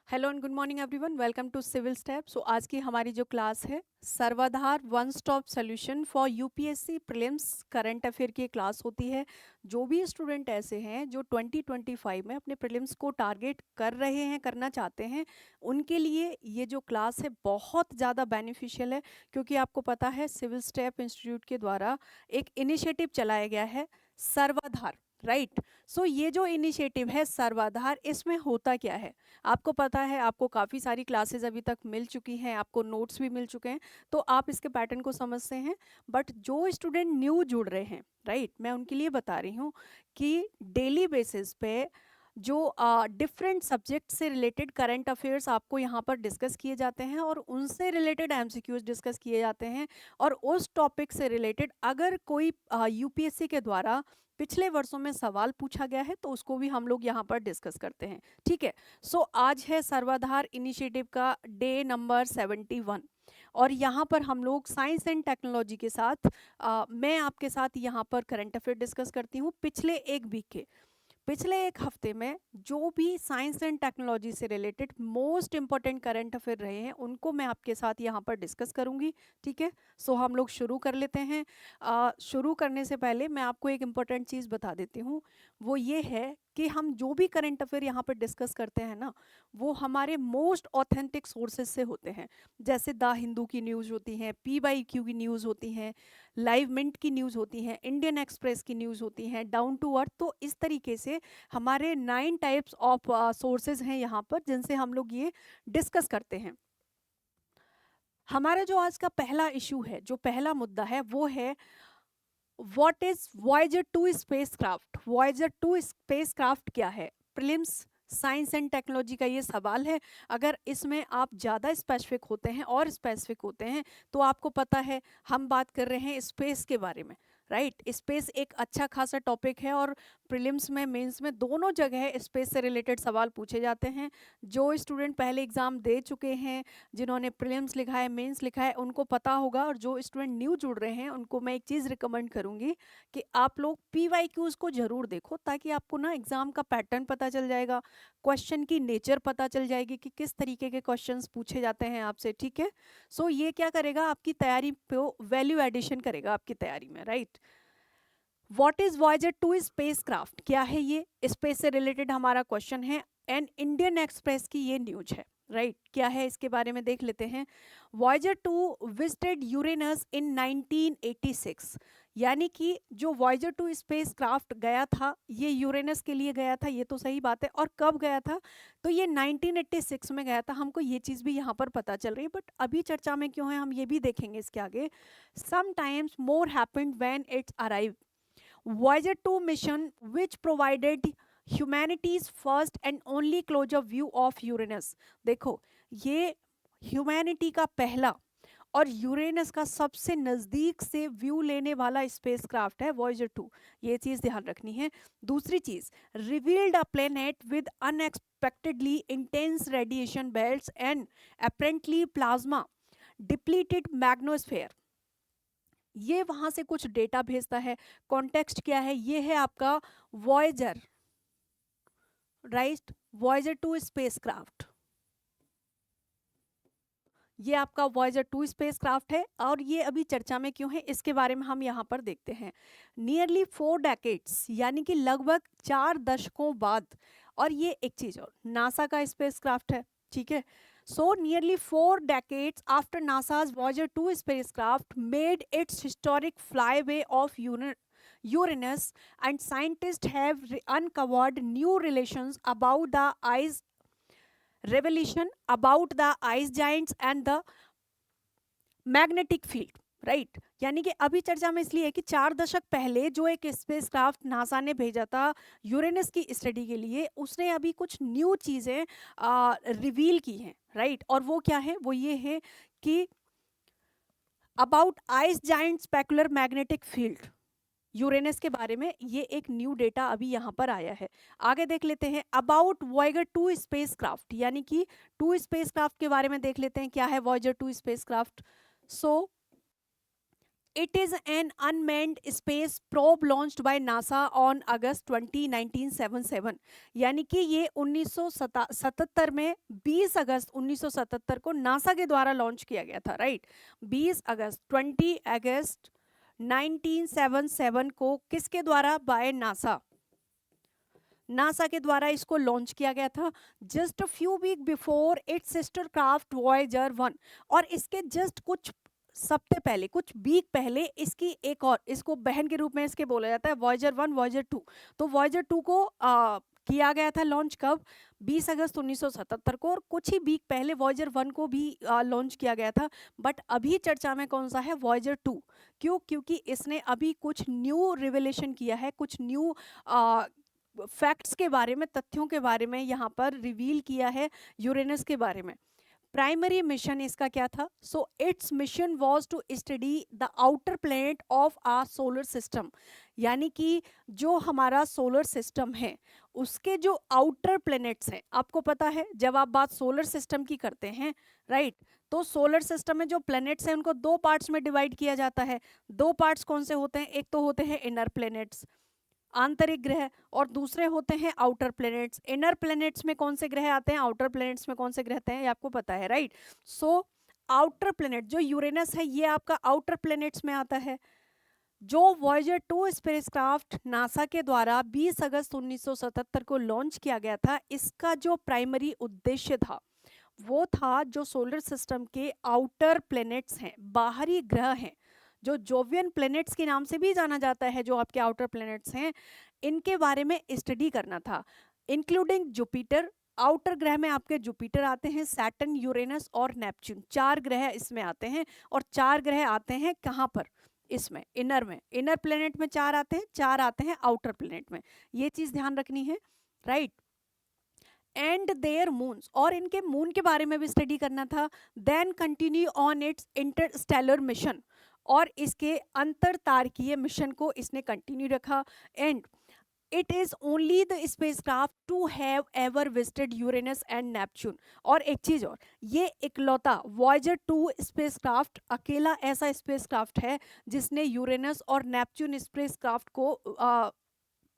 Hello and good morning everyone, welcome to civil step. So आज की हमारी जो क्लास है सर्वाधार one stop solution for UPSC prelims current affair की क्लास होती है। जो भी स्टूडेंट ऐसे हैं जो 2025 में अपने प्रीलिम्स को टारगेट कर रहे हैं, करना चाहते हैं, उनके लिए ये जो क्लास है बहुत ज़्यादा बेनिफिशियल है। क्योंकि आपको पता है सिविल स्टेप इंस्टीट्यूट के द्वारा एक इनिशिएटिव चलाया गया है सर्वाधार, राइट। सो ये जो इनिशिएटिव है सर्वाधार, इसमें होता क्या है आपको पता है। आपको काफ़ी सारी क्लासेस अभी तक मिल चुकी हैं, आपको नोट्स भी मिल चुके हैं, तो आप इसके पैटर्न को समझते हैं। बट जो स्टूडेंट न्यू जुड़ रहे हैं, राइट, मैं उनके लिए बता रही हूँ कि डेली बेसिस पे जो डिफरेंट सब्जेक्ट से रिलेटेड करंट अफेयर्स आपको यहाँ पर डिस्कस किए जाते हैं और उनसे रिलेटेड एमसीक्यूज डिस्कस किए जाते हैं। और उस टॉपिक से रिलेटेड अगर कोई यूपीएससी के द्वारा पिछले वर्षों में सवाल पूछा गया है तो उसको भी हम लोग यहाँ पर डिस्कस करते हैं, ठीक है। सो आज है सर्वाधार इनिशिएटिव का डे नंबर 71 और यहाँ पर हम लोग साइंस एंड टेक्नोलॉजी के साथ मैं आपके साथ यहाँ पर करंट अफेयर डिस्कस करती हूँ पिछले एक वीक के। पिछले एक हफ्ते में जो भी साइंस एंड टेक्नोलॉजी से related most important current affair रहे हैं उनको मैं आपके साथ यहाँ पर डिस्कस करूँगी, ठीक है। सो हम लोग शुरू कर लेते हैं। शुरू करने से पहले मैं आपको एक इम्पॉर्टेंट चीज़ बता देती हूँ। वो ये है कि हम जो भी करंट अफेयर यहाँ पर डिस्कस करते हैं ना, वो हमारे मोस्ट ऑथेंटिक सोर्सेज से होते हैं। जैसे द हिंदू की न्यूज़ होती हैं, PYQ की न्यूज़ होती हैं, लाइव मिंट की न्यूज़ होती हैं, इंडियन एक्सप्रेस की न्यूज़ होती हैं, डाउन टू अर्थ। तो इस तरीके से हमारे 9 टाइप्स ऑफ सोर्सेज हैं यहाँ पर जिनसे हम लोग ये डिस्कस करते हैं। हमारा जो आज का पहला इशू है, जो पहला मुद्दा है, वो है what is Voyager 2 spacecraft. Voyager 2 spacecraft क्या है? प्रीलिम्स साइंस एंड टेक्नोलॉजी का ये सवाल है। अगर इसमें आप ज़्यादा स्पेसिफिक होते हैं और स्पेसिफिक होते हैं तो आपको पता है हम बात कर रहे हैं स्पेस के बारे में, राइट। स्पेस एक अच्छा खासा टॉपिक है और प्रीलिम्स में, मेंस में, दोनों जगह स्पेस से रिलेटेड सवाल पूछे जाते हैं। जो स्टूडेंट पहले एग्ज़ाम दे चुके हैं, जिन्होंने प्रीलिम्स लिखा है, मेंस लिखा है, उनको पता होगा। और जो स्टूडेंट न्यू जुड़ रहे हैं उनको मैं एक चीज़ रिकमेंड करूँगी कि आप लोग PYQs को ज़रूर देखो, ताकि आपको ना एग्ज़ाम का पैटर्न पता चल जाएगा, क्वेश्चन की नेचर पता चल जाएगी कि किस तरीके के क्वेश्चंस पूछे जाते हैं आपसे, ठीक है। सो ये क्या करेगा, आपकी तैयारी पे वैल्यू एडिशन करेगा आपकी तैयारी में, right. What is Voyager 2 spacecraft? क्या है ये? स्पेस से रिलेटेड हमारा क्वेश्चन है एंड इंडियन एक्सप्रेस की ये न्यूज है, राइट। क्या है इसके बारे में देख लेते हैं। वॉयेजर 2 विजिटेड यूरेनस इन 1986। यानी कि जो वॉयेजर 2 स्पेसक्राफ्ट गया था ये यूरेनस के लिए गया था, ये तो सही बात है। और कब गया था? तो ये 1986 में गया था। हमको ये चीज़ भी यहाँ पर पता चल रही है, बट अभी चर्चा में क्यों है हम ये भी देखेंगे इसके आगे। Sometimes more happened when it's arrive. Voyager 2 mission, which provided humanity's first and only closure view of Uranus। देखो, ये ह्यूमैनिटी का पहला और यूरेनस का सबसे नज़दीक से व्यू लेने वाला स्पेसक्राफ्ट है वॉयेजर 2। ये चीज़ ध्यान रखनी है। दूसरी चीज़, revealed a planet with unexpectedly intense radiation belts and apparently plasma depleted magnetosphere. ये वहां से कुछ डेटा भेजता है। कॉन्टेक्स्ट क्या है? ये है आपका वॉयेजर, राइट। वॉयेजर 2 स्पेसक्राफ्ट, ये आपका वॉयेजर 2 स्पेसक्राफ्ट है। और ये अभी चर्चा में क्यों है इसके बारे में हम यहाँ पर देखते हैं। नियरली 4 डेकेड्स, यानी कि लगभग 4 दशकों बाद। और ये एक चीज और, नासा का स्पेसक्राफ्ट है, ठीक है। So nearly 4 decades after NASA's Voyager 2 spacecraft made its historic flyway of Uranus, and scientists have uncovered new relations about the ice revolution, about the ice giants and the magnetic field, right. यानी कि अभी चर्चा में इसलिए है कि 4 दशक पहले जो एक स्पेसक्राफ्ट नासा ने भेजा था यूरेनस की स्टडी के लिए, उसने अभी कुछ न्यू चीज़ें रिवील की हैं, राइट। और वो क्या है? वो ये है कि about ice giant specular magnetic field, Uranus के बारे में ये एक न्यू डेटा अभी यहाँ पर आया है। आगे देख लेते हैं अबाउट वॉयेजर 2 स्पेसक्राफ्ट, यानी कि 2 स्पेसक्राफ्ट के बारे में देख लेते हैं। क्या है Voyager 2 spacecraft? So It is an unmanned space probe launched by NASA on August 20, 1977. यानी कि ये 1977 में 20 अगस्त 1977 को नासा के द्वारा लॉन्च किया गया था, राइट। 20 अगस्त 20 अगस्त 1977 को किसके द्वारा? By NASA. नासा के द्वारा इसको लॉन्च किया गया था just few week before its sister craft Voyager 1। और इसके जस्ट कुछ सप्ताह पहले, कुछ वीक पहले इसकी एक और, इसको बहन के रूप में इसके बोला जाता है, वॉयेजर 1 वॉयेजर 2। तो वॉयेजर 2 को किया गया था लॉन्च कब? 20 अगस्त 1977 को। और कुछ ही वीक पहले वॉयेजर 1 को भी लॉन्च किया गया था। बट अभी चर्चा में कौन सा है? वॉयेजर 2। क्यों? क्योंकि इसने अभी कुछ न्यू रिवेलेशन किया है, कुछ न्यू फैक्ट्स के बारे में, तथ्यों के बारे में यहाँ पर रिवील किया है यूरेनस के बारे में। प्राइमरी मिशन इसका क्या था? So its mission was to study the outer planet of our solar system. यानी कि जो हमारा सोलर सिस्टम है उसके जो आउटर प्लैनेट्स हैं, आपको पता है जब आप बात सोलर सिस्टम की करते हैं, राइट, तो सोलर सिस्टम में जो प्लैनेट्स हैं उनको दो पार्ट्स में डिवाइड किया जाता है। दो पार्ट्स कौन से होते हैं? एक तो होते हैं इनर प्लैनेट्स, आंतरिक ग्रह, और दूसरे होते हैं आउटर प्लैनेट्स। इनर प्लैनेट्स में कौन से ग्रह आते हैं? आउटर प्लैनेट्स में कौन से ग्रह आते हैं? ये आपको पता है, राइट। सो आउटर प्लैनेट जो यूरेनस है ये आपका आउटर प्लैनेट्स में आता है। जो वॉयेजर 2 स्पेसक्राफ्ट नासा के द्वारा 20 अगस्त 1977 को लॉन्च किया गया था, इसका जो प्राइमरी उद्देश्य था वो था जो सोलर सिस्टम के आउटर प्लैनेट्स हैं, बाहरी ग्रह हैं, जो जोवियन प्लैनेट्स के नाम से भी जाना जाता है, जो आपके आउटर प्लैनेट्स हैं, इनके बारे में स्टडी करना था, इंक्लूडिंग जुपिटर। आउटर ग्रह में आपके जुपिटर आते हैं, सैटर्न, यूरेनस और नेपच्यून, 4 ग्रह इसमें आते हैं। और 4 ग्रह आते हैं कहाँ पर? इसमें इनर में, इनर प्लैनेट में 4 आते हैं, 4 आते हैं आउटर प्लैनेट में। ये चीज ध्यान रखनी है, राइट। एंड देयर मून्स, और इनके मून के बारे में भी स्टडी करना था। Then continue on its interstellar mission, और इसके अंतरतारकीय मिशन को इसने कंटिन्यू रखा। And it is only the spacecraft to have ever visited Uranus and Neptune. और एक चीज और, ये इकलौता वॉयेजर 2 स्पेसक्राफ्ट अकेला ऐसा स्पेसक्राफ्ट है जिसने यूरेनस और नेपच्यून स्पेसक्राफ्ट को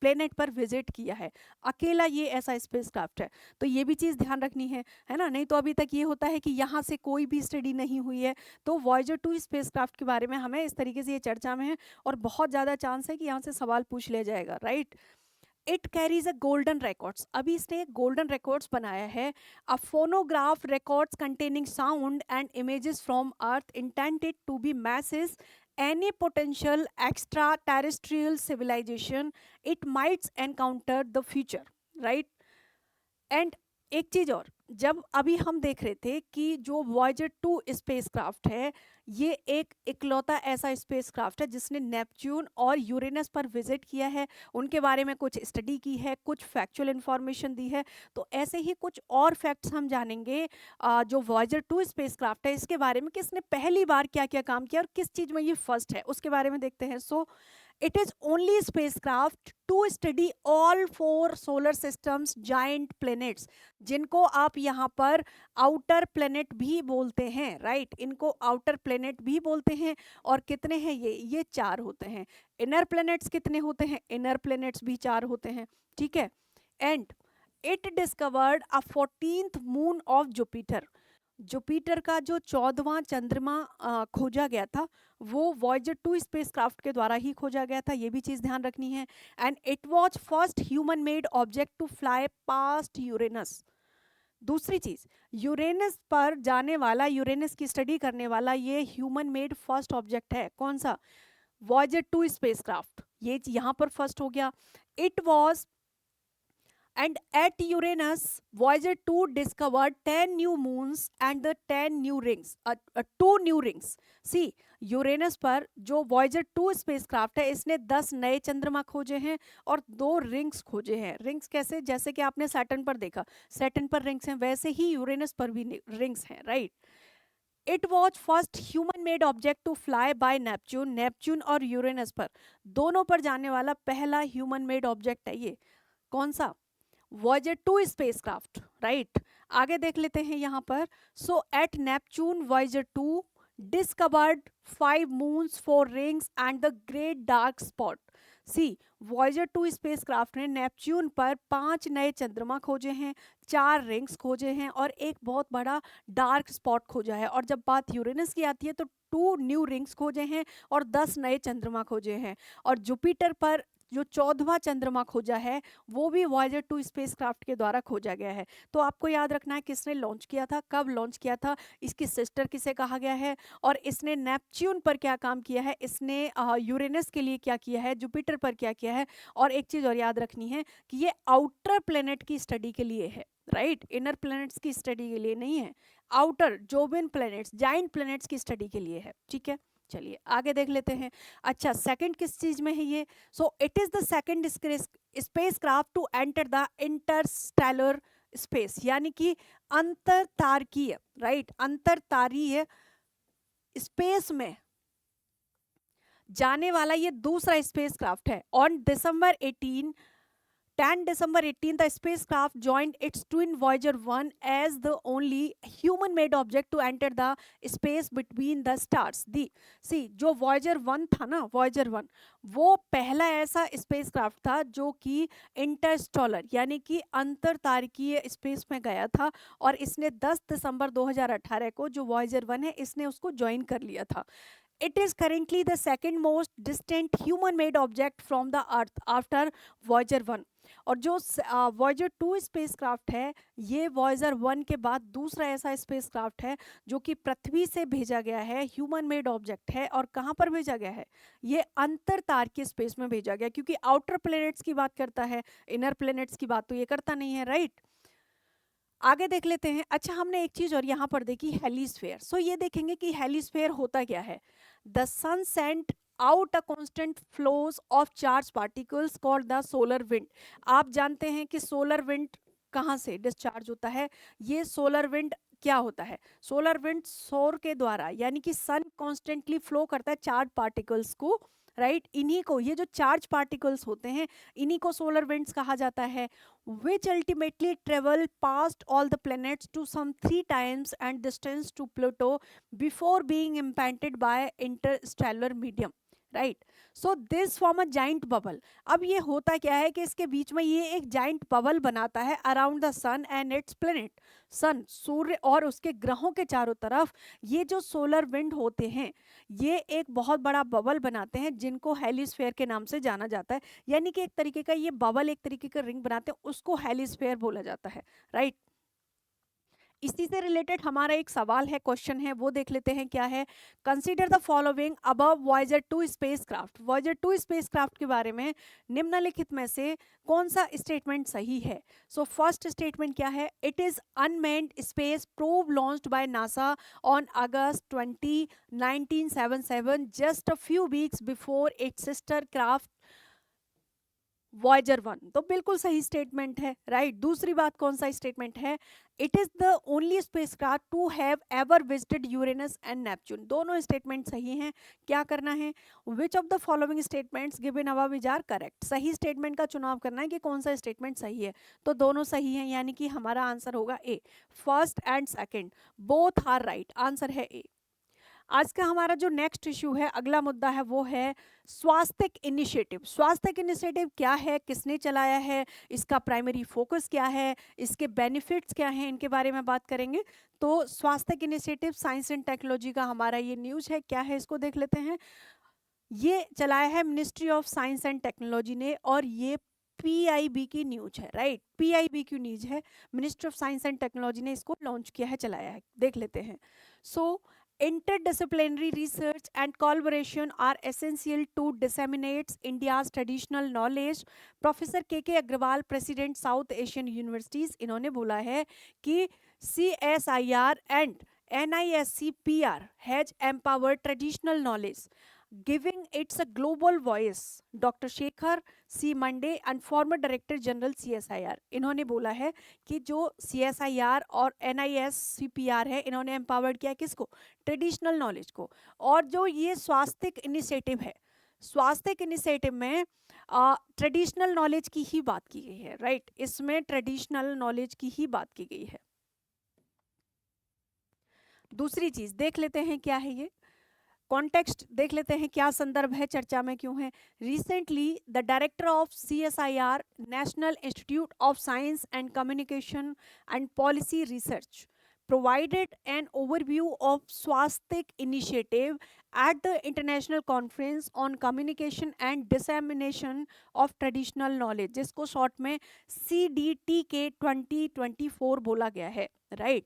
प्लेनेट पर विजिट किया है। अकेला ये ऐसा स्पेसक्राफ्ट है। तो ये भी चीज़ ध्यान रखनी है ना। नहीं तो अभी तक ये होता है कि यहाँ से कोई भी स्टडी नहीं हुई है। तो वॉयेजर 2 स्पेसक्राफ्ट के बारे में हमें इस तरीके से ये चर्चा में है, और बहुत ज़्यादा चांस है कि यहाँ से सवाल पूछ लिया जाएगा, right. It carries a golden records, अभी इसने एक गोल्डन रिकॉर्ड्स बनाया है। A phonograph records containing sound and images from earth intended to be message any potential extraterrestrial civilization it might encounter the future, right। And एक चीज और, जब अभी हम देख रहे थे कि जो वॉयेजर 2 स्पेसक्राफ्ट है ये एक इकलौता ऐसा स्पेसक्राफ्ट है जिसने नेपच्यून और यूरेनस पर विजिट किया है, उनके बारे में कुछ स्टडी की है, कुछ फैक्चुअल इंफॉर्मेशन दी है। तो ऐसे ही कुछ और फैक्ट्स हम जानेंगे जो वॉयेजर 2 स्पेसक्राफ्ट है इसके बारे में, कि इसने पहली बार क्या क्या काम किया और किस चीज़ में ये फर्स्ट है, उसके बारे में देखते हैं। सो it is only spacecraft to study all 4 solar systems giant planets, जिनको आप यहाँ पर आउटर प्लेनेट भी बोलते हैं, राइट। इनको आउटर प्लेनेट भी बोलते हैं। और कितने हैं ये 4 होते हैं। इनर प्लेनेट्स कितने होते हैं? इनर प्लेनेट्स भी 4 होते हैं, ठीक है। And it discovered a 14th moon of Jupiter, Jupiter का जो 14वां चंद्रमा खोजा गया था वो वॉयेजर 2 स्पेसक्राफ्ट के द्वारा ही खोजा गया था, ये भी चीज़ ध्यान रखनी है। And it was first human made object to fly past Uranus. दूसरी चीज़, यूरेनस पर जाने वाला, यूरेनस की स्टडी करने वाला ये ह्यूमन मेड फर्स्ट ऑब्जेक्ट है। कौन सा? वॉयेजर 2 स्पेसक्राफ्ट, ये यहाँ पर फर्स्ट हो गया। It was and at Uranus Voyager 2 discovered 10 new moons and the 10 new rings, 2 new rings। see Uranus पर जो Voyager 2 स्पेसक्राफ्ट है इसने 10 नए चंद्रमा खोजे हैं और 2 रिंग्स खोजे हैं। रिंग्स कैसे? जैसे कि आपने सैटर्न पर देखा, सैटर्न पर रिंग्स हैं, वैसे ही यूरेनस पर भी रिंग्स हैं, right. It was first human made object to fly by Neptune, Neptune और यूरेनस पर दोनों पर जाने वाला पहला ह्यूमन मेड ऑब्जेक्ट है ये। कौन सा? Voyager 2 spacecraft, right. आगे देख लेते हैं यहाँ पर। सो eight Neptune Voyager 2 discovered 5 moons, 4 rings and the great dark spot. See Voyager 2 spacecraft ने नेपच्यून पर 5 नए चंद्रमा खोजे हैं, 4 रिंग्स खोजे हैं और एक बहुत बड़ा डार्क स्पॉट खोजा है। और जब बात यूरेनस की आती है तो 2 न्यू रिंग्स खोजे हैं और 10 नए चंद्रमा खोजे हैं। और जुपिटर पर जो 14वां चंद्रमा खोजा है वो भी वॉयजर 2 स्पेसक्राफ्ट के द्वारा खोजा गया है। तो आपको याद रखना है किसने लॉन्च किया था, कब लॉन्च किया था, इसकी सिस्टर किसे कहा गया है, और इसने नेपच्यून पर क्या काम किया है, इसने यूरेनस के लिए क्या किया है, जुपिटर पर क्या किया है। और एक चीज़ और याद रखनी है कि ये आउटर प्लेनेट की स्टडी के लिए है, राइट, इनर प्लैनेट्स की स्टडी के लिए नहीं है, outer Jobin planets giant planets की स्टडी के लिए है। ठीक है, चलिए आगे देख लेते हैं। अच्छा, सेकंड किस चीज में है ये, so it is the second spacecraft to enter the interstellar space, यानी कि अंतरतारकीय, राइट, अंतरतारीय स्पेस में जाने वाला ये दूसरा स्पेसक्राफ्ट है। On December 10 December 18, the spacecraft joined its twin Voyager 1 as the only human-made object to enter the space between the stars. जो Voyager 1 था ना, Voyager 1 वो पहला ऐसा स्पेसक्राफ्ट था जो कि इंटरस्टेलर यानी कि अंतरतारकीय स्पेस में गया था, और इसने 10 दिसंबर 2018 को जो Voyager 1 है इसने उसको ज्वाइन कर लिया था। It is currently the second most distant human-made object from the Earth after Voyager 1. और जो Voyager 2 स्पेसक्राफ्ट है ये Voyager 1 के बाद दूसरा ऐसा स्पेसक्राफ्ट है जो कि पृथ्वी से भेजा गया है, ह्यूमन मेड ऑब्जेक्ट है। और कहाँ पर भेजा गया है, ये अंतरतारकीय स्पेस में भेजा गया, क्योंकि आउटर प्लैनेट्स की बात करता है, इनर प्लैनेट्स की बात तो ये करता नहीं है, राइट। आगे देख लेते हैं। अच्छा, हमने एक चीज और यहाँ पर देखी, हेलिस्फेयर। सो ये देखेंगे कि हेलिस्फेयर होता क्या है। The sun sent out a constant flows of charge particles called the solar wind. आप जानते हैं कि सोलर विंड कहाँ से डिस्चार्ज होता है, ये सोलर विंड क्या होता है, सोलर विंड सौर के द्वारा, यानी कि सन कॉन्स्टेंटली फ्लो करता है चार्ज पार्टिकल्स को, राइट, इन्हीं को, ये जो चार्ज पार्टिकल्स होते हैं इन्हीं को सोलर विंड्स कहा जाता है। which ultimately travel past all the planets to some 3 times and distance to Pluto before being impacted by interstellar medium, right. So this form a giant bubble. अब ये होता क्या है कि इसके बीच में ये एक जाइंट बबल बनाता है around the sun and its planet. Sun, सूर्य और उसके ग्रहों के चारों तरफ ये जो सोलर विंड होते हैं ये एक बहुत बड़ा बबल बनाते हैं जिनको हेलिस्फेयर के नाम से जाना जाता है। यानी कि एक तरीके का ये बबल, एक तरीके का रिंग बनाते हैं, उसको हेलिस्फेयर बोला जाता है, राइट। इसी से रिलेटेड हमारा एक सवाल है, क्वेश्चन है, वो देख लेते हैं क्या है। Consider the following above Voyager 2 spacecraft. Voyager 2 spacecraft के बारे में निम्नलिखित में से कौन सा स्टेटमेंट सही है। सो फर्स्ट स्टेटमेंट क्या है, it is unmanned space probe launched by NASA on August 20 1977 just a few weeks before its sister craft Voyager 1। तो बिल्कुल सही स्टेटमेंट है, राइट। दूसरी बात कौन सा स्टेटमेंट है, it is the only spacecraft to have ever visited Uranus and Neptune. दोनों स्टेटमेंट सही हैं। क्या करना है, which of the following statements given above is are correct. सही स्टेटमेंट का चुनाव करना है कि कौन सा स्टेटमेंट सही है। तो दोनों सही हैं, यानी कि हमारा आंसर होगा A, first and second both are right, answer है ए। आज का हमारा जो नेक्स्ट इशू है, अगला मुद्दा है, वो है स्वास्थ्य इनिशिएटिव। स्वास्थ्य इनिशिएटिव क्या है, किसने चलाया है, इसका प्राइमरी फोकस क्या है, इसके बेनिफिट्स क्या हैं, इनके बारे में बात करेंगे। तो स्वास्थ्य इनिशिएटिव साइंस एंड टेक्नोलॉजी का हमारा ये न्यूज़ है, क्या है इसको देख लेते हैं। ये चलाया है ministry of science and technology ने, और ये पीआईबी की न्यूज है, राइट, पीआईबी की न्यूज है, ministry of science and technology ने इसको लॉन्च किया है, चलाया है, देख लेते हैं। सो interdisciplinary research and collaboration are essential to disseminate India's traditional knowledge. Professor K Agarwal, president South Asian universities, इन्होंने बोला है कि CSIR and NISCPR has empowered traditional knowledge, giving its a global voice. Doctor Shekhar C Mande and former director general CSIR, इन्होंने बोला है कि जो CSIR और NISCPR है इन्होंने एम्पावर्ड किया किसको, ट्रेडिशनल नॉलेज को। और जो ये स्वास्थ्य इनिशिएटिव है, स्वास्थ्य इनिशिएटिव में ट्रेडिशनल नॉलेज की ही बात की गई है, राइट, इसमें ट्रेडिशनल नॉलेज की ही बात की गई है। दूसरी चीज देख लेते हैं क्या है ये कॉन्टेक्स्ट, देख लेते हैं क्या संदर्भ है, चर्चा में क्यों है। Recently the director of CSIR, national institute of science and communication and policy research, provided an overview of swastik initiative at the international conference on communication and dissemination of traditional knowledge, जिसको short में CDTK 2024 बोला गया है, right.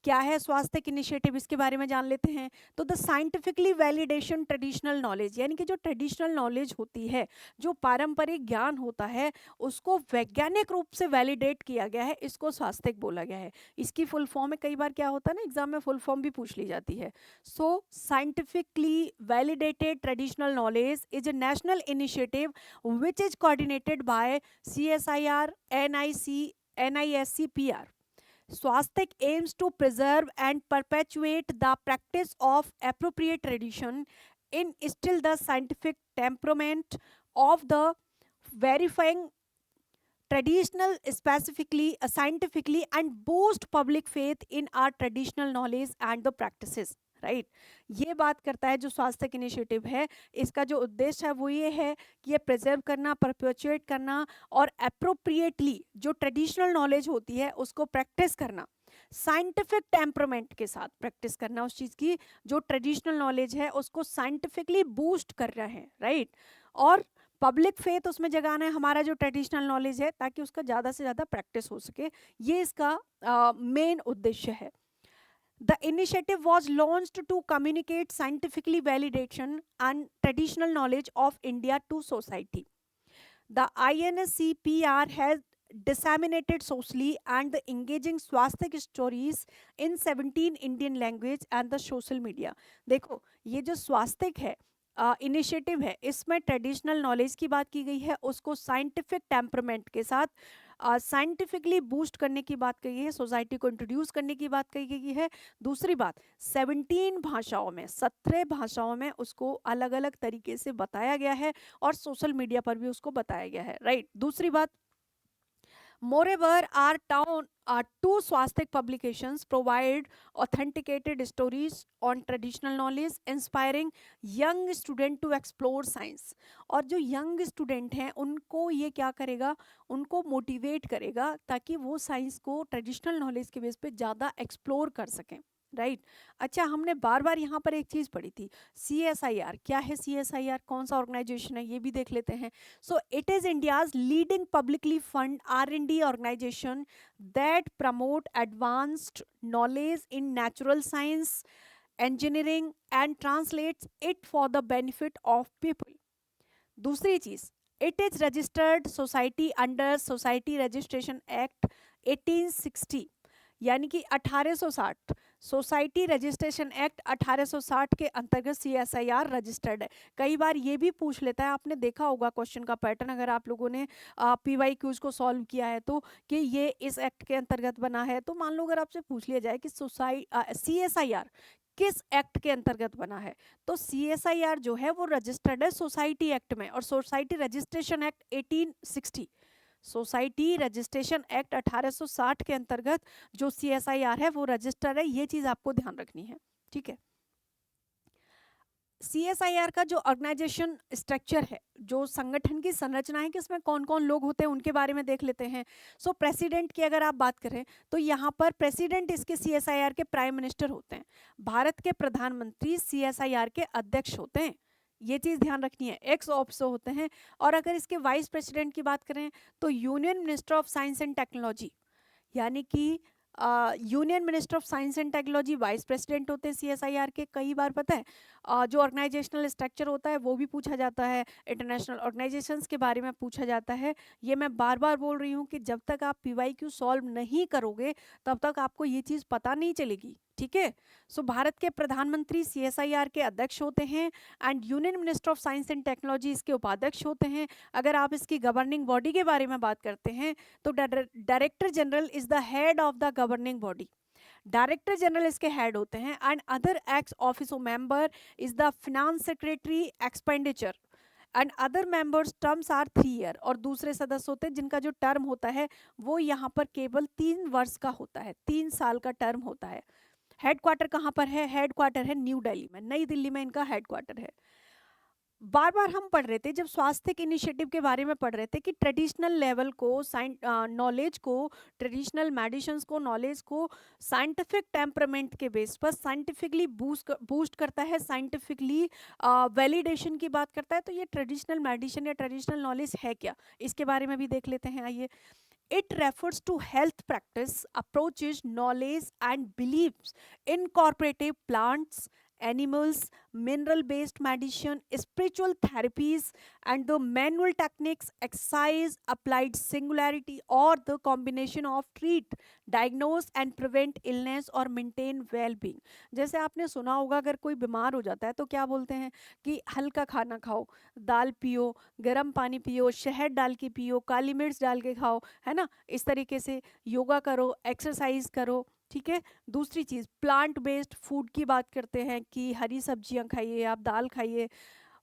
क्या है स्वास्थ्य initiative, इसके बारे में जान लेते हैं। तो the scientifically validation traditional knowledge, यानी कि जो ट्रेडिशनल नॉलेज होती है, जो पारंपरिक ज्ञान होता है, उसको वैज्ञानिक रूप से वैलिडेट किया गया है, इसको स्वास्थ्य बोला गया है। इसकी फुल फॉर्म में कई बार क्या होता है ना, एग्जाम में फुल फॉर्म भी पूछ ली जाती है। So scientifically validated traditional knowledge is a national initiative which is coordinated by CSIR, NISC PR. Swastik aims to preserve and perpetuate the practice of appropriate tradition, instill the scientific temperament of the verifying traditional specifically scientifically, and boost public faith in our traditional knowledge and the practices, right. ये बात करता है जो स्वास्थ्य initiative है, इसका जो उद्देश्य है वो ये है कि ये प्रिजर्व करना, परपेचुएट करना और अप्रोप्रिएटली जो ट्रेडिशनल नॉलेज होती है उसको प्रैक्टिस करना, साइंटिफिक टेम्परमेंट के साथ प्रैक्टिस करना उस चीज़ की, जो ट्रेडिशनल नॉलेज है उसको साइंटिफिकली बूस्ट कर रहे हैं, राइट। और पब्लिक फेथ उसमें जगाना है हमारा जो ट्रेडिशनल नॉलेज है, ताकि उसका ज़्यादा से ज़्यादा प्रैक्टिस हो सके, ये इसका मेन उद्देश्य है। The initiative was launched to communicate scientifically validation and traditional knowledge of India to society. The INSCPR has disseminated socially and the engaging swastik stories in 17 Indian language and the social media. देखो ये जो स्वास्तिक है initiative है, इसमें traditional knowledge की बात की गई है, उसको साइंटिफिक टेम्परमेंट के साथ साइंटिफिकली बूस्ट करने की बात कही है, सोसाइटी को इंट्रोड्यूस करने की बात कही गई है। दूसरी बात 17 भाषाओं में, 17 भाषाओं में उसको अलग अलग तरीके से बताया गया है और सोशल मीडिया पर भी उसको बताया गया है, राइट। दूसरी बात, moreover our two swastik publications provide authenticated stories on traditional knowledge, inspiring young student to explore science. और जो यंग स्टूडेंट हैं उनको ये क्या करेगा, उनको मोटिवेट करेगा ताकि वो साइंस को ट्रेडिशनल नॉलेज के बेस पे ज़्यादा एक्सप्लोर कर सकें, राइट। अच्छा, हमने बार बार यहाँ पर एक चीज़ पढ़ी थी, CSIR। क्या है CSIR, कौन सा ऑर्गेनाइजेशन है, ये भी देख लेते हैं। So it is India's leading publicly fund R&D organisation that promote advanced knowledge in natural science, engineering and translates it for the benefit of people. दूसरी चीज, it is registered society under society registration act 1860, यानी कि 1860, society registration act 1860 के अंतर्गत CSIR registered है। कई बार ये भी पूछ लेता है, आपने देखा होगा क्वेश्चन का पैटर्न अगर आप लोगों ने PYQs को सॉल्व किया है तो, कि ये इस एक्ट के अंतर्गत बना है। तो मान लो अगर आपसे पूछ लिया जाए कि CSIR किस एक्ट के अंतर्गत बना है, तो CSIR जो है वो रजिस्टर्ड है सोसाइटी एक्ट में, और society registration act 1860, society registration act 1860 के अंतर्गत जो CSIR है वो रजिस्टर है। ये चीज आपको ध्यान रखनी है, ठीक है। CSIR का जो ऑर्गेनाइजेशन स्ट्रक्चर है, जो संगठन की संरचना है कि इसमें कौन कौन लोग होते हैं, उनके बारे में देख लेते हैं। सो प्रेसिडेंट की अगर आप बात करें तो यहाँ पर प्रेसिडेंट इसके CSIR के प्राइम मिनिस्टर होते हैं। भारत के प्रधानमंत्री CSIR के अध्यक्ष होते हैं, ये चीज़ ध्यान रखनी है, एक्स ऑफिसो होते हैं। और अगर इसके वाइस प्रेसिडेंट की बात करें तो union minister of science and technology, यानी कि union minister of science and technology vice president होते हैं CSIR के। कई बार पता है जो ऑर्गेनाइजेशनल स्ट्रक्चर होता है वो भी पूछा जाता है, इंटरनेशनल ऑर्गेनाइजेशंस के बारे में पूछा जाता है। ये मैं बार बार बोल रही हूँ कि जब तक आप PYQ सॉल्व नहीं करोगे तब तक आपको ये चीज़ पता नहीं चलेगी, ठीक है। सो भारत के प्रधानमंत्री CSIR के अध्यक्ष होते हैं and union minister of science and technology इसके उपाध्यक्ष होते हैं। अगर आप इसकी गवर्निंग बॉडी के बारे में बात करते हैं तो director general is the head of the governing body, director general इसके हेड होते हैं। And other ex officio member is the finance secretary expenditure and other members terms are 3 year. और दूसरे सदस्य होते हैं जिनका जो टर्म होता है वो यहाँ पर केवल 3 वर्ष का होता है, 3 साल का टर्म होता है। हेडक्वार्टर कहाँ पर है? हेडक्वार्टर है न्यू दिल्ली में, नई दिल्ली में इनका हेडक्वार्टर है। बार बार हम पढ़ रहे थे जब स्वास्थ्य इनिशिएटिव के बारे में पढ़ रहे थे कि ट्रेडिशनल लेवल को नॉलेज को, ट्रेडिशनल मेडिसिन्स को, नॉलेज को साइंटिफिक टेम्परामेंट के बेस पर साइंटिफिकली बूस्ट करता है, साइंटिफिकली वैलिडेशन की बात करता है। तो ये ट्रेडिशनल मेडिसिन या ट्रेडिशनल नॉलेज है क्या, इसके बारे में भी देख लेते हैं। आइए, it refers to health practice approaches knowledge and beliefs incorporative plants, animals, mineral based medicine, spiritual therapies, and the manual techniques, exercise, applied singularity, or the combination of treat, diagnose and prevent illness or maintain well being। जैसे आपने सुना होगा अगर कोई बीमार हो जाता है तो क्या बोलते हैं कि हल्का खाना खाओ, दाल पियो, गर्म पानी पियो, शहद डाल के पियो, काली मिर्च डाल के खाओ, है ना। इस तरीके से योगा करो, एक्सरसाइज करो, ठीक है। दूसरी चीज़ प्लांट बेस्ड फूड की बात करते हैं कि हरी सब्जियां खाइए, आप दाल खाइए,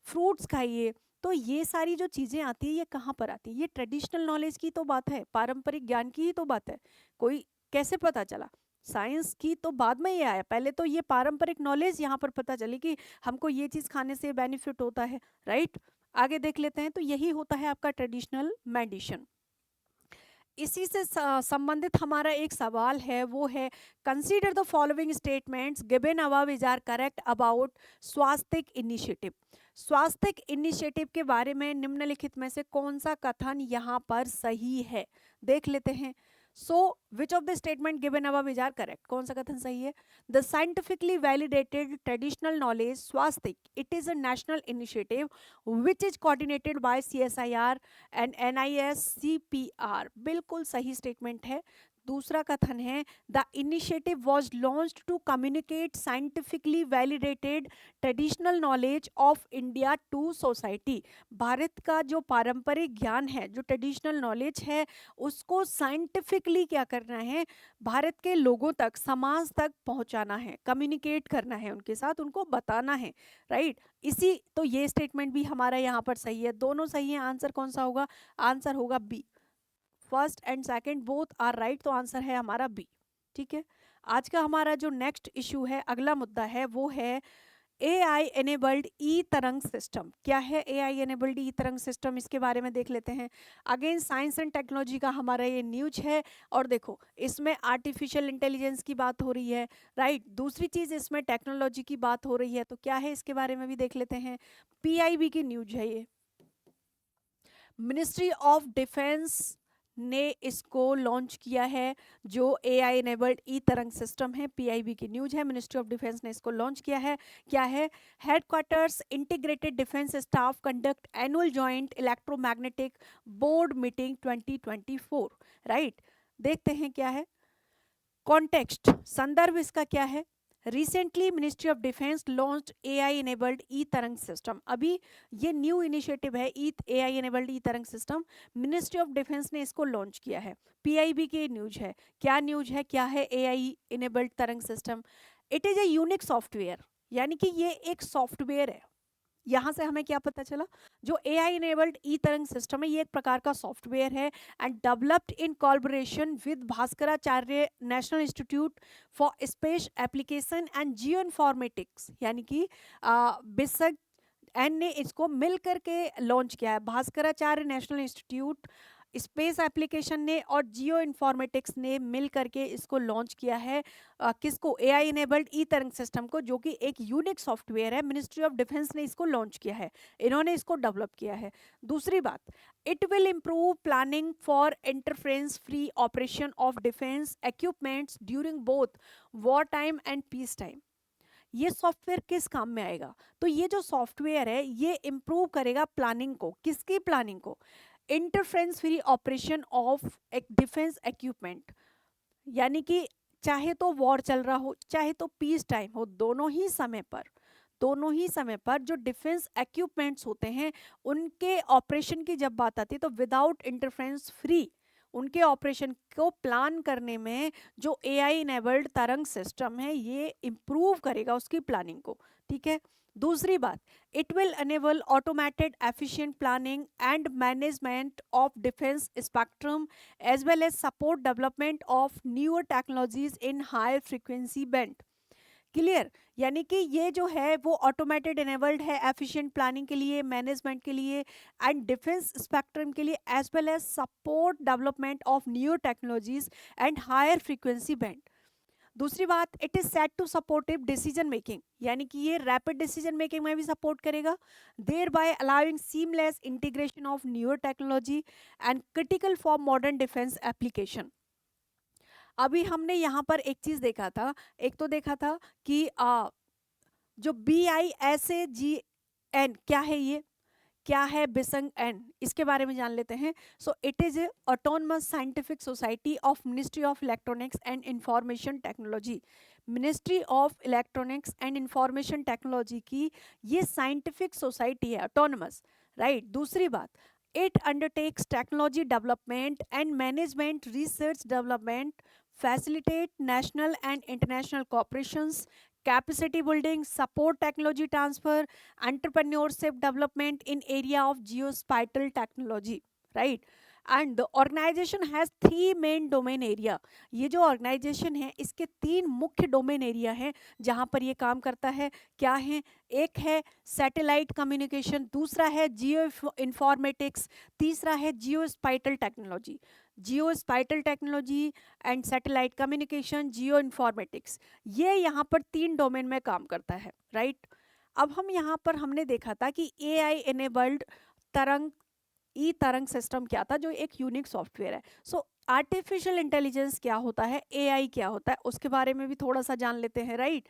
फ्रूट्स खाइए। तो ये सारी जो चीज़ें आती है ये कहाँ पर आती है? ये ट्रेडिशनल नॉलेज की तो बात है, पारंपरिक ज्ञान की ही तो बात है। कोई कैसे पता चला? साइंस की तो बाद में ये आया, पहले तो ये पारंपरिक नॉलेज यहाँ पर पता चली कि हमको ये चीज़ खाने से बेनिफिट होता है, राइट। आगे देख लेते हैं। तो यही होता है आपका ट्रेडिशनल मेडिसिन। इसी से संबंधित हमारा एक सवाल है, वो है consider the following statements given above is are correct about Swastik initiative. Swastik initiative के बारे में निम्नलिखित में से कौन सा कथन यहाँ पर सही है, देख लेते हैं। So which of the statement given above is are correct, कौन सा कथन सही है? The scientifically validated traditional knowledge SVASTIK, it is a national initiative which is coordinated by CSIR and NISCPR, बिल्कुल सही स्टेटमेंट है। दूसरा कथन है the initiative was launched to communicate scientifically validated traditional knowledge of India to society. भारत का जो पारंपरिक ज्ञान है, जो ट्रेडिशनल नॉलेज है, उसको साइंटिफिकली क्या करना है, भारत के लोगों तक, समाज तक पहुंचाना है, कम्युनिकेट करना है उनके साथ, उनको बताना है, राइट। इसी तो ये स्टेटमेंट भी हमारा यहाँ पर सही है, दोनों सही है। आंसर कौन सा होगा? आंसर होगा B. First and second both are right, तो आंसर है हमारा बी, ठीक है। आज का हमारा जो नेक्स्ट इशू है, अगला मुद्दा है, वो है AI enabled E Tarang system. क्या है AI enabled E Tarang system, इसके बारे में देख लेते हैं। अगेन साइंस एंड टेक्नोलॉजी का हमारा ये न्यूज है, और देखो इसमें आर्टिफिशियल इंटेलिजेंस की बात हो रही है, राइट। दूसरी चीज इसमें टेक्नोलॉजी की बात हो रही है, तो क्या है इसके बारे में भी देख लेते हैं। PIB की न्यूज है ये, मिनिस्ट्री ऑफ डिफेंस ने इसको लॉन्च किया है, जो AI enabled E Tarang system है। PIB की न्यूज है, मिनिस्ट्री ऑफ डिफेंस ने इसको लॉन्च किया है। क्या है? Headquarters integrated defence staff conduct annual joint electromagnetic board meeting 2024, right. देखते हैं क्या है कॉन्टेक्स्ट, संदर्भ इसका क्या है। Recently ministry of defence launched AI enabled E Tarang system. अभी ये न्यू इनिशिएटिव है, AI enabled E Tarang system, ministry of defence ने इसको लॉन्च किया है। PIB की न्यूज है। क्या न्यूज है, क्या है AI एनेबल्ड तरंग system? It is a unique software, यानी कि ये एक सॉफ्टवेयर है। यहाँ से हमें क्या पता चला, जो AI enabled E Tarang system है, ये एक प्रकार का सॉफ्टवेयर है and developed in collaboration with Bhaskaracharya national institute for space application and geo informatics, यानी कि बिसक एन ने इसको मिल करके लॉन्च किया है। Bhaskaracharya national institute, space application ने और जियो इन्फॉर्मेटिक्स ने मिल करके इसको लॉन्च किया है। किसको? AI enabled E Tarang system को, जो कि एक यूनिक सॉफ्टवेयर है। मिनिस्ट्री ऑफ डिफेंस ने इसको लॉन्च किया है, इन्होंने इसको डेवलप किया है। दूसरी बात, it will improve planning for interference free operation of defence equipments during both war time and peace time. ये सॉफ्टवेयर किस काम में आएगा? तो ये जो सॉफ्टवेयर है ये इम्प्रूव करेगा प्लानिंग को। किसकी प्लानिंग को? इंटरफेरेंस फ्री ऑपरेशन ऑफ एक डिफेंस इक्विपमेंट, यानी कि चाहे तो वॉर चल रहा हो, चाहे तो पीस टाइम हो, दोनों ही समय पर जो डिफेंस इक्विपमेंट्स होते हैं उनके ऑपरेशन की जब बात आती है, तो विदाउट इंटरफेरेंस फ्री उनके ऑपरेशन को प्लान करने में जो AI इनेबल्ड तरंग सिस्टम है ये इम्प्रूव करेगा उसकी प्लानिंग को, ठीक है। दूसरी बात, it will enable automated efficient planning and management of defence spectrum as well as support development of newer technologies in high frequency band. Clear. यानी कि ये जो है वो ऑटोमेटेड इनेबल्ड है एफिशिएंट प्लानिंग के लिए, मैनेजमेंट के लिए एंड डिफेंस स्पेक्ट्रम के लिए, as well as support development of new technologies and higher frequency band. दूसरी बात, it is set to supportive decision making, यानी कि ये रैपिड डिसीजन मेकिंग में भी सपोर्ट करेगा, thereby allowing seamless integration of newer technology and critical for modern defence application. अभी हमने यहाँ पर एक चीज देखा था, एक तो देखा था कि जो BISAGN क्या है, ये क्या है बिसंग एन, इसके बारे में जान लेते हैं। So it is a autonomous scientific society of ministry of electronics and information technology. Ministry of electronics and information technology की ये साइंटिफिक सोसाइटी है, ऑटोनमस, राइट। दूसरी बात, it undertakes technology development and management, research development, facilitate national and international cooperations, capacity building, support technology transfer, entrepreneurship development in area of geospatial technology, right? And the organization has 3 main domain area। ये जो organization है इसके 3 मुख्य domain area हैं जहाँ पर ये काम करता है। क्या है? एक है सैटेलाइट कम्युनिकेशन, दूसरा है जियो इन्फॉर्मेटिक्स, तीसरा है geospatial technology. Geospatial technology and satellite communication, geo informatics, ये यहाँ पर 3 डोमेन में काम करता है, राइट। अब हम यहाँ पर हमने देखा था कि AI एनेबल्ड तरंग तरंग सिस्टम क्या था, जो एक यूनिक सॉफ्टवेयर है। सो आर्टिफिशियल इंटेलिजेंस क्या होता है, AI क्या होता है, उसके बारे में भी थोड़ा सा जान लेते हैं, राइट।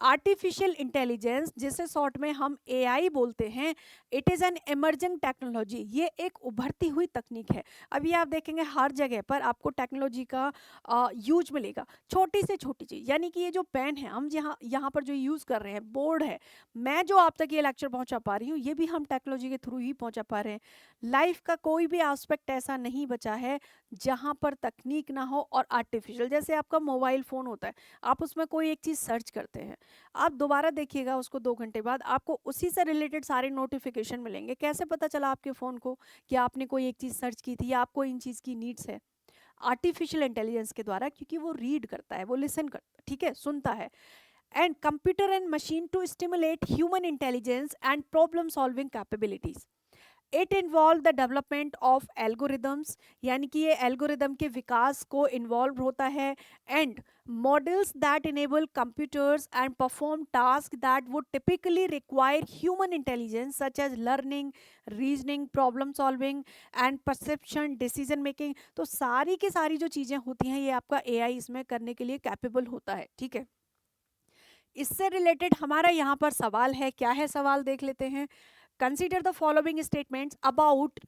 आर्टिफिशियल इंटेलिजेंस, जिसे शॉर्ट में हम AI बोलते हैं, it is an emerging technology, ये एक उभरती हुई तकनीक है। अभी आप देखेंगे हर जगह पर आपको टेक्नोलॉजी का यूज मिलेगा, छोटी से छोटी चीज़। यानी कि ये जो पेन है हम यहाँ पर जो यूज़ कर रहे हैं, बोर्ड है, मैं जो आप तक ये लेक्चर पहुँचा पा रही हूँ, ये भी हम टेक्नोलॉजी के थ्रू ही पहुँचा पा रहे हैं। लाइफ का कोई भी एस्पेक्ट ऐसा नहीं बचा है जहाँ पर तकनीक ना हो और आर्टिफिशियल। जैसे आपका मोबाइल फ़ोन होता है, आप उसमें कोई एक चीज़ सर्च करते हैं, आप दोबारा देखिएगा उसको 2 घंटे बाद, आपको उसी से रिलेटेड सारे नोटिफिकेशन मिलेंगे। कैसे पता चला आपके फ़ोन को कि आपने कोई एक चीज़ सर्च की थी या आपको इन चीज़ की नीड्स है? आर्टिफिशियल इंटेलिजेंस के द्वारा, क्योंकि वो रीड करता है, वो लिसन करता है, ठीक है, सुनता है। And computer and machine to stimulate human intelligence and problem solving capabilities. It involve the development of algorithms, यानी कि ये एल्गोरिदम के विकास को इन्वॉल्व होता है, and models that enable computers and perform task that would typically require human intelligence such as learning, reasoning, problem solving and perception, decision making. तो सारी की सारी जो चीज़ें होती हैं ये आपका AI इसमें करने के लिए कैपेबल होता है, ठीक है। इससे रिलेटेड हमारा यहाँ पर सवाल है, क्या है सवाल देख लेते हैं। Consider the following statements about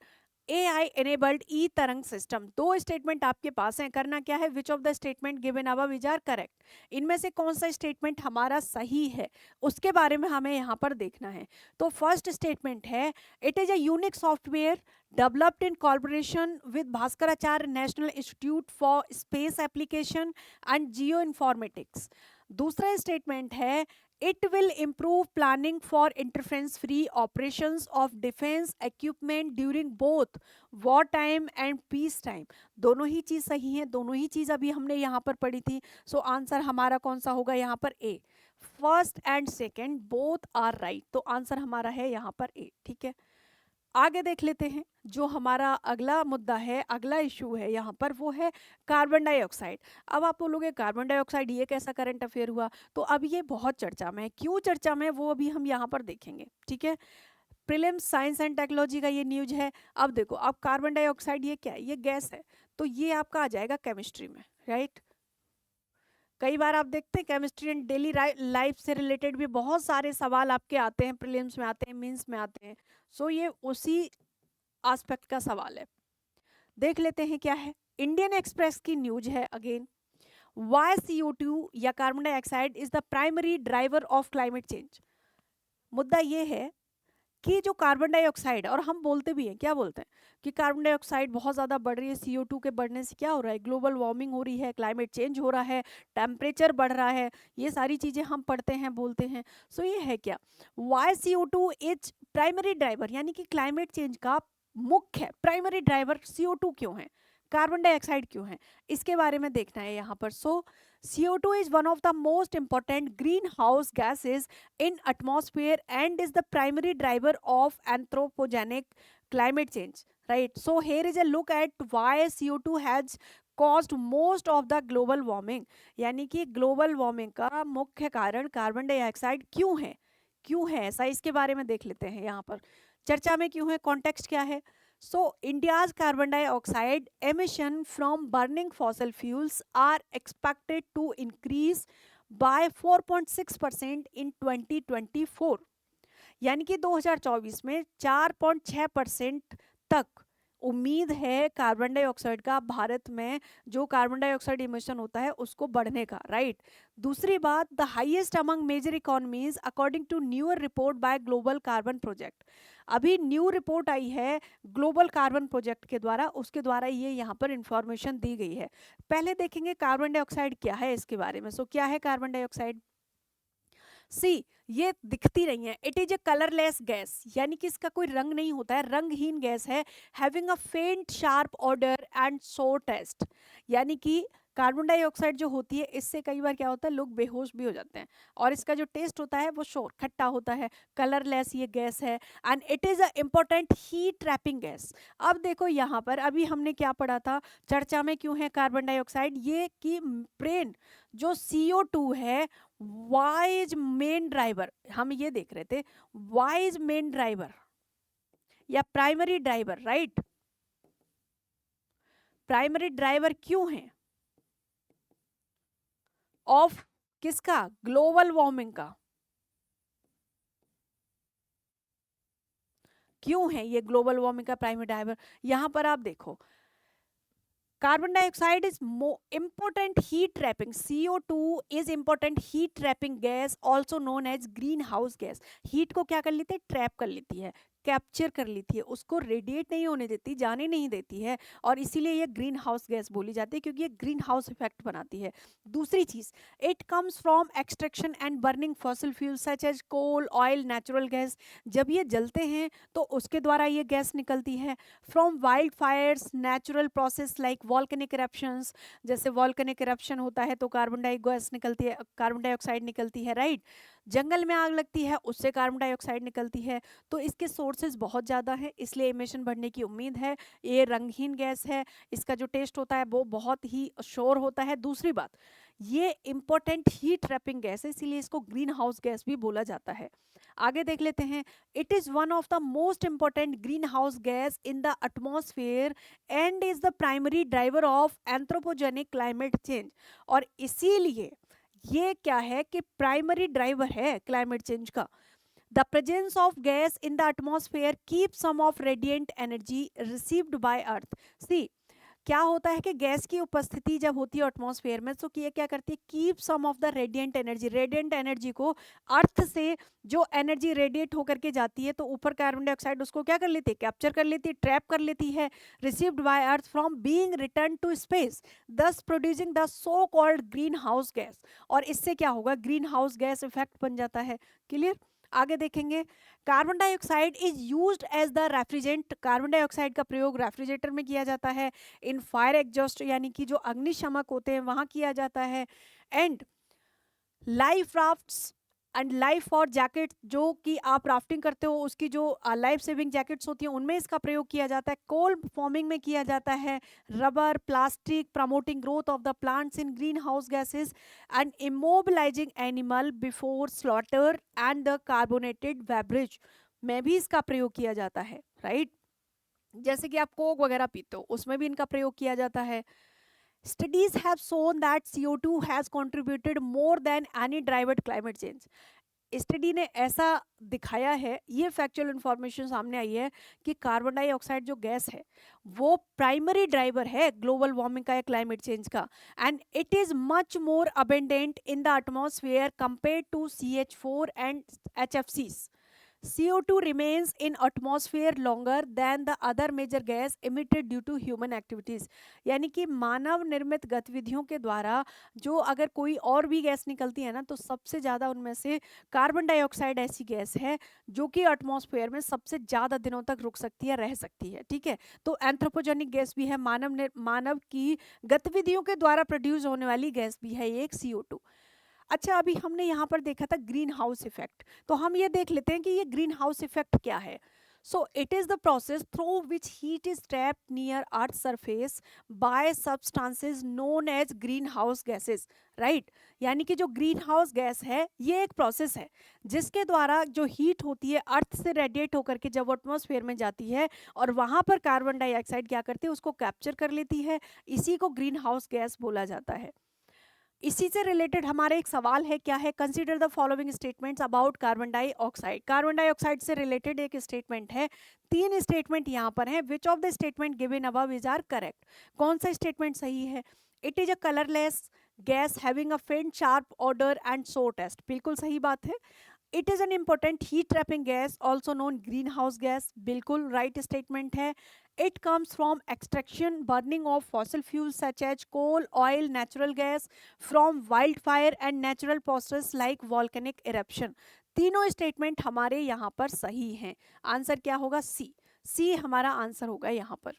AI enabled E Tarang system. 2 statement आपके पास हैं, करना क्या है, which of the statement given above is are correct. इनमें से कौन सा स्टेटमेंट हमारा सही है उसके बारे में हमें यहाँ पर देखना है। तो फर्स्ट स्टेटमेंट है, it is a unique software developed in collaboration with Bhaskaracharya National Institute for Space Application and Geoinformatics। दूसरा स्टेटमेंट है, it will improve planning for interference free operations of defense equipment during both war time and peace time। दोनों ही चीज़ सही है, दोनों ही चीज़ अभी हमने यहाँ पर पढ़ी थी। सो आंसर हमारा कौन सा होगा यहाँ पर, A. First and second both are right, तो आंसर हमारा है यहाँ पर ए, ठीक है। आगे देख लेते हैं, जो हमारा अगला मुद्दा है, अगला इशू है यहाँ पर, वो है कार्बन डाइऑक्साइड। अब आप बोलोगे कार्बन डाइऑक्साइड ये कैसा करंट अफेयर हुआ, तो अब ये बहुत चर्चा में है। क्यों चर्चा में, वो अभी हम यहाँ पर देखेंगे, ठीक है। प्रीलिम्स साइंस एंड टेक्नोलॉजी का ये न्यूज है। अब देखो, अब कार्बन डाइऑक्साइड ये क्या है, ये गैस है, तो ये आपका आ जाएगा केमिस्ट्री में, राइट। कई बार आप देखते हैं केमिस्ट्री एंड डेली लाइफ से रिलेटेड भी बहुत सारे सवाल आपके आते हैं, प्रीलिम्स में आते हैं, मीन्स में आते हैं। सो ये उसी एस्पेक्ट का सवाल है। देख लेते हैं क्या है। इंडियन एक्सप्रेस की न्यूज है अगेन, वाई CO2 या carbon dioxide is the primary driver of climate change. मुद्दा ये है कि जो कार्बन डाइऑक्साइड, और हम बोलते भी हैं, क्या बोलते हैं कि कार्बन डाइऑक्साइड बहुत ज़्यादा बढ़ रही है, CO2 के बढ़ने से क्या हो रहा है, ग्लोबल वार्मिंग हो रही है, क्लाइमेट चेंज हो रहा है, टेम्परेचर बढ़ रहा है, ये सारी चीज़ें हम पढ़ते हैं, बोलते हैं। सो ये है क्या, Y CO2 is primary driver, यानी कि क्लाइमेट चेंज का मुख्य प्राइमरी ड्राइवर CO2 क्यों है, कार्बन डाइऑक्साइड क्यों है, इसके बारे में देखना है यहाँ पर। सो CO2 is one of the most important greenhouse gases in atmosphere and is the primary driver of anthropogenic climate change, right? So here is a look at why CO2 has caused most of the global warming. यानी कि global warming का मुख्य कारण carbon dioxide क्यों है ऐसा, इसके बारे में देख लेते हैं। यहाँ पर चर्चा में क्यों है, कॉन्टेक्स्ट क्या है। So India's carbon dioxide emission from burning fossil fuels are expected to increase by 4.6% in 2024। यानी कि 2024 में 4.6% तक उम्मीद है कार्बन डाइऑक्साइड का भारत में जो कार्बन डाइऑक्साइड इमिशन होता है उसको बढ़ने का, राइट। दूसरी बात, the highest among major economies according to newer report by global carbon project. अभी न्यू रिपोर्ट आई है ग्लोबल कार्बन प्रोजेक्ट के द्वारा, उसके द्वारा ये यहाँ पर इंफॉर्मेशन दी गई है। पहले देखेंगे कार्बन डाइऑक्साइड क्या है इसके बारे में। सो क्या है कार्बन डाइऑक्साइड? सी, ये दिखती नहीं है। It is a colourless gas, यानी कि इसका कोई रंग नहीं होता है, रंगहीन गैस है। Having a faint sharp odour and so taste, यानी कि कार्बन डाइऑक्साइड जो होती है इससे कई बार क्या होता है, लोग बेहोश भी हो जाते हैं, और इसका जो टेस्ट होता है वो शोर खट्टा होता है। कलरलेस ये गैस है and it is a important heat trapping gas. अब देखो यहाँ पर अभी हमने क्या पढ़ा था, चर्चा में क्यों है कार्बन डाइऑक्साइड, ये कि ब्रेन जो CO2 है वाइज मेन ड्राइवर, हम ये देख रहे थे वाइज मेन ड्राइवर या primary driver, right. Primary driver क्यों है ऑफ किसका, ग्लोबल वार्मिंग का। क्यों है ये ग्लोबल वार्मिंग का प्राइमरी ड्राइवर? यहां पर आप देखो carbon dioxide is more important heat trapping, CO2 is important heat trapping gas also known as greenhouse gas। Heat को क्या कर लेती है, ट्रैप कर लेती है, कैप्चर कर लेती है, उसको रेडिएट नहीं होने देती, जाने नहीं देती है, और इसीलिए ये ग्रीन हाउस गैस बोली जाती है क्योंकि ये ग्रीन हाउस इफेक्ट बनाती है। दूसरी चीज, it comes from extraction and burning fossil fuel such as coal, oil, natural gas. जब ये जलते हैं तो उसके द्वारा ये गैस निकलती है। From wild Fyers, natural process like volcanic eruptions, जैसे वॉल्केनिक इरप्शन होता है तो कार्बन डाई गैस निकलती है, कार्बन डाइऑक्साइड निकलती है, राइट। जंगल में आग लगती है उससे कार्बन डाइऑक्साइड निकलती है। तो इसके सोर्सेज बहुत ज़्यादा हैं, इसलिए इमिशन बढ़ने की उम्मीद है। ये रंगहीन गैस है, इसका जो टेस्ट होता है वो बहुत ही शोर होता है। दूसरी बात, ये इंपॉर्टेंट हीट ट्रैपिंग गैस है, इसीलिए इसको ग्रीन हाउस गैस भी बोला जाता है। आगे देख लेते हैं, it is one of the most important green house gas in the atmosphere and is the primary driver of anthropogenic climate change. और इसीलिए ये क्या है कि प्राइमरी ड्राइवर है क्लाइमेट चेंज का। The presence of gas in the atmosphere keep some of radiant energy received by earth. See, क्या होता है कि गैस की उपस्थिति जब होती है एटमॉस्फेयर में तो ये क्या करती है, keep some of the radiant energy, radiant energy को, अर्थ से जो एनर्जी रेडिएट होकर के जाती है तो ऊपर कार्बन डाइऑक्साइड उसको क्या कर लेती है, कैप्चर कर लेती है, ट्रैप कर लेती है, received by earth from being return to space, thus producing the so called green house gas. और इससे क्या होगा, ग्रीन हाउस गैस इफेक्ट बन जाता है। क्लियर? आगे देखेंगे, carbon dioxide is used as the refrigerant. Carbon dioxide का प्रयोग रेफ्रिजरेटर में किया जाता है। इन फायर एग्जॉस्ट यानी कि जो अग्निशमक होते हैं वहां किया जाता है। And life rafts and life for jacket, जो कि आप राफ्टिंग करते हो उसकी जो लाइफ सेविंग जैकेट्स होती हैं उनमें इसका प्रयोग किया जाता है। कोल फॉर्मिंग में किया जाता है। Rubber, plastic, promoting growth of the plants in green house gases and immobilising animal before slaughter and the carbonated beverage में भी इसका प्रयोग किया जाता है, राइट। जैसे कि आप कोक वगैरह पीते हो उसमें भी इनका प्रयोग किया जाता है। Studies have shown that CO2 has contributed more than any driver to climate change। Study ने ऐसा दिखाया है, ये फैक्चुअल इंफॉर्मेशन सामने आई है कि कार्बन डाइऑक्साइड जो गैस है वो प्राइमरी ड्राइवर है ग्लोबल वार्मिंग का या क्लाइमेट चेंज का। And it is much more abundant in the atmosphere compare to CH4 and HFCs। CO2 remains in atmosphere longer than the other major gas emitted due to human activities। यानी कि मानव निर्मित गतिविधियों के द्वारा जो अगर कोई और भी गैस निकलती है ना, तो सबसे ज़्यादा उनमें से कार्बन डाइऑक्साइड ऐसी गैस है जो कि एटमॉस्फेयर में सबसे ज़्यादा दिनों तक रुक सकती है, रह सकती है। ठीक है, तो एंथ्रोपोजेनिक गैस भी है, मानव की गतिविधियों के द्वारा प्रोड्यूस होने वाली गैस भी है ये एक CO2। अच्छा, अभी हमने यहाँ पर देखा था ग्रीन हाउस इफेक्ट, तो हम ये देख लेते हैं कि ये ग्रीन हाउस इफेक्ट क्या है। So it is the process through which heat is trapped near earth surface by substances known as green house gases. Right, यानी कि जो ग्रीन हाउस गैस है ये एक प्रोसेस है जिसके द्वारा जो हीट होती है अर्थ से रेडिएट होकर के जब एटमॉस्फेयर में जाती है और वहाँ पर कार्बन डाइऑक्साइड क्या करती है, उसको कैप्चर कर लेती है। इसी को ग्रीन हाउस गैस बोला जाता है। इसी से रिलेटेड हमारा एक सवाल है, क्या है, consider the following statements about carbon dioxide. Carbon dioxide से रिलेटेड एक स्टेटमेंट है, 3 स्टेटमेंट यहाँ पर हैं। Which of the statement given above is are correct. कौन सा स्टेटमेंट सही है? It is a colourless gas having a faint sharp odour and so taste, बिल्कुल सही बात है। It is an important heat trapping gas also known green house gas, बिल्कुल right statement है। It comes from extraction, burning of fossil fuels such as coal, oil, natural gas, from wildfire and natural processes like volcanic eruption। तीनों statement हमारे यहाँ पर सही हैं। Answer क्या होगा? सी। सी हमारा आंसर होगा यहाँ पर।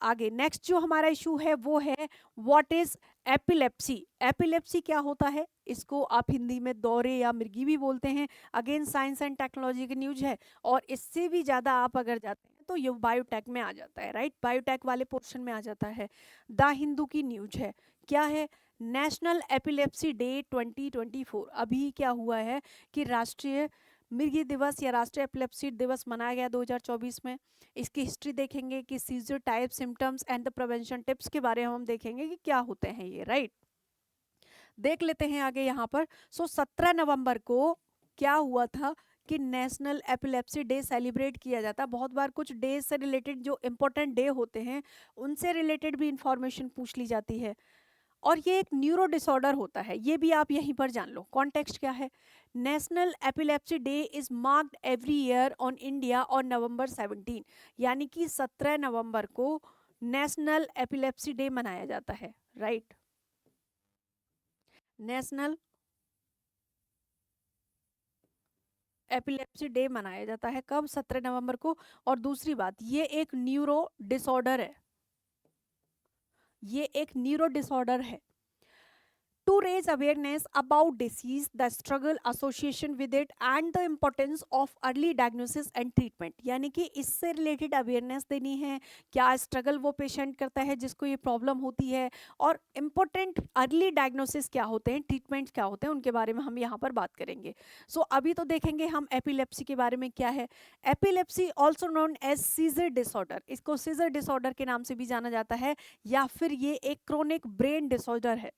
आगे नेक्स्ट जो हमारा इशू है वो है व्हाट इज एपिलेप्सी। एपिलेप्सी क्या होता है? इसको आप हिंदी में दौरे या मिर्गी भी बोलते हैं। अगेन साइंस एंड टेक्नोलॉजी की न्यूज है, और इससे भी ज़्यादा आप अगर जाते हैं तो ये बायोटेक में आ जाता है। राइट, बायोटेक वाले पोर्शन में आ जाता है। द हिंदू की न्यूज है, क्या है? National epilepsy day 2024। अभी क्या हुआ है कि राष्ट्रीय मिर्गी दिवस या राष्ट्रीय एपिलेप्सी दिवस मनाया गया 2024 में। इसकी हिस्ट्री देखेंगे कि seizure type, symptoms and the prevention tips के बारे में हम देखेंगे कि क्या होते हैं ये। राइट, देख लेते हैं आगे यहाँ पर। 17 नवंबर को क्या हुआ था कि नेशनल एपिलेप्सी डे सेलिब्रेट किया जाता है। बहुत बार कुछ डे से रिलेटेड जो इंपॉर्टेंट डे होते हैं उनसे रिलेटेड भी इंफॉर्मेशन पूछ ली जाती है। और ये एक न्यूरो डिसऑर्डर होता है, ये भी आप यहीं पर जान लो। कॉन्टेक्स्ट क्या है? National epilepsy day is marked every year on India on November 17। यानी कि 17 नवंबर को नेशनल एपिलेप्सी डे मनाया जाता है। राइट, नेशनल एपिलेप्सी डे मनाया जाता है कब? 17 नवंबर को। और दूसरी बात, ये एक न्यूरो डिसऑर्डर है, ये एक न्यूरो डिसऑर्डर है। To raise awareness about disease, the struggle association with it and the importance of early diagnosis and treatment। यानी कि इससे रिलेटेड अवेयरनेस देनी है, क्या स्ट्रगल वो पेशेंट करता है जिसको ये प्रॉब्लम होती है, और इम्पोर्टेंट अर्ली डायग्नोसिस क्या होते हैं, ट्रीटमेंट क्या होते हैं, उनके बारे में हम यहाँ पर बात करेंगे। सो अभी तो देखेंगे हम एपिलेप्सी के बारे में क्या है। Epilepsy also known as seizure disorder, इसको सीजर डिसऑर्डर के नाम से भी जाना जाता है, या फिर ये एक क्रोनिक ब्रेन डिसऑर्डर है।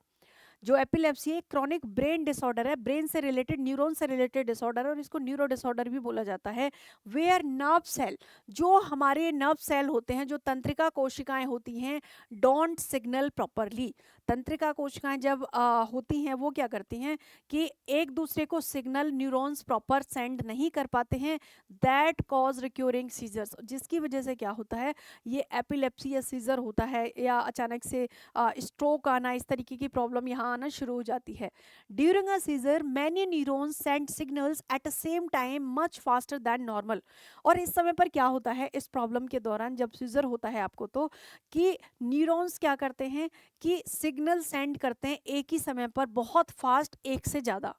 जो एपिलेप्सी एक क्रॉनिक ब्रेन डिसऑर्डर है, ब्रेन से रिलेटेड, न्यूरॉन से रिलेटेड डिसऑर्डर है, और इसको न्यूरो डिसऑर्डर भी बोला जाता है। वेयर नर्व सेल, जो हमारे नर्व सेल होते हैं, जो तंत्रिका कोशिकाएं होती हैं, डोंट सिग्नल प्रॉपरली। तंत्रिका कोशिकाएं जब होती हैं वो क्या करती हैं कि एक दूसरे को सिग्नल न्यूरॉन्स प्रॉपर सेंड नहीं कर पाते हैं, दैट कॉज रिक्योरिंग सीजर्स, जिसकी वजह से क्या होता है, ये एपिलेप्सी या सीजर होता है, या अचानक से स्ट्रोक आना, इस तरीके की प्रॉब्लम यहाँ आना शुरू हो जाती है। During a scissor many neurons send signals at the same time much faster than normal. और इस समय पर क्या होता है इस प्रॉब्लम के दौरान, जब सीजर होता है आपको, तो कि न्यूरॉन्स क्या करते हैं कि सिग्नल सेंड करते हैं एक ही समय पर बहुत फास्ट, एक से ज़्यादा,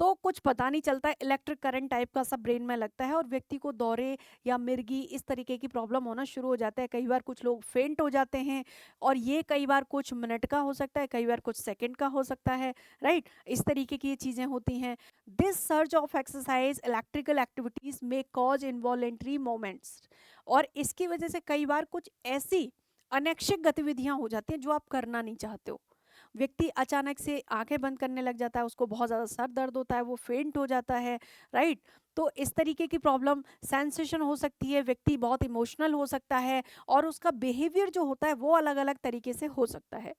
तो कुछ पता नहीं चलता है, इलेक्ट्रिक करंट टाइप का सब ब्रेन में लगता है और व्यक्ति को दौरे या मिर्गी इस तरीके की प्रॉब्लम होना शुरू हो जाता है। कई बार कुछ लोग फेंट हो जाते हैं, और ये कई बार कुछ मिनट का हो सकता है, कई बार कुछ सेकंड का हो सकता है। राइट, इस तरीके की ये चीज़ें होती हैं। This surge of exercise electrical activities में कॉज इनवॉलेंट्री मोमेंट्स, और इसकी वजह से कई बार कुछ ऐसी अनैच्छिक गतिविधियां हो जाती हैं जो आप करना नहीं चाहते हो। व्यक्ति अचानक से आंखें बंद करने लग जाता है, उसको बहुत ज़्यादा सर दर्द होता है, वो फेंट हो जाता है। राइट, तो इस तरीके की प्रॉब्लम, सेंसेशन हो सकती है, व्यक्ति बहुत इमोशनल हो सकता है, और उसका बिहेवियर जो होता है वो अलग अलग तरीके से हो सकता है।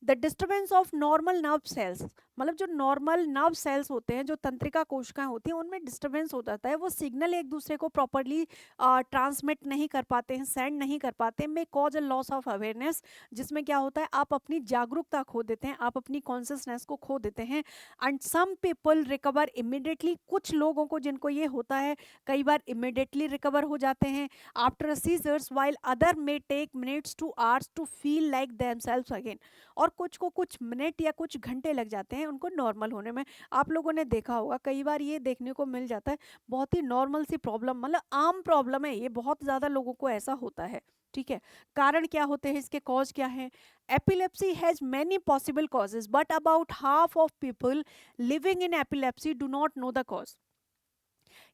The disturbance of normal nerve cells, मतलब जो नॉर्मल नर्व सेल्स होते हैं, जो तंत्रिका कोशिकाएं होती हैं, उनमें डिस्टरबेंस हो जाता है, वो सिग्नल एक दूसरे को प्रॉपरली ट्रांसमिट नहीं कर पाते हैं, सेंड नहीं कर पाते, में cause a loss of awareness, जिसमें क्या होता है, आप अपनी जागरूकता खो देते हैं, आप अपनी कॉन्शियसनेस को खो देते हैं। And some people recover immediately, कुछ लोगों को जिनको ये होता है कई बार इमिडिएटली रिकवर हो जाते हैं after seizures, while other may take minutes to hours to feel like themselves again. और कुछ को कुछ मिनट या कुछ घंटे लग जाते हैं उनको नॉर्मल होने में। आप लोगों ने देखा होगा, कई बार ये देखने को मिल जाता है, बहुत ही नॉर्मल सी प्रॉब्लम, मतलब आम प्रॉब्लम है ये, बहुत ज़्यादा लोगों को ऐसा होता है। ठीक है, कारण क्या होते हैं, इसके कॉज क्या है? Epilepsy has many possible causes, but about half of people living in epilepsy do not know the cause.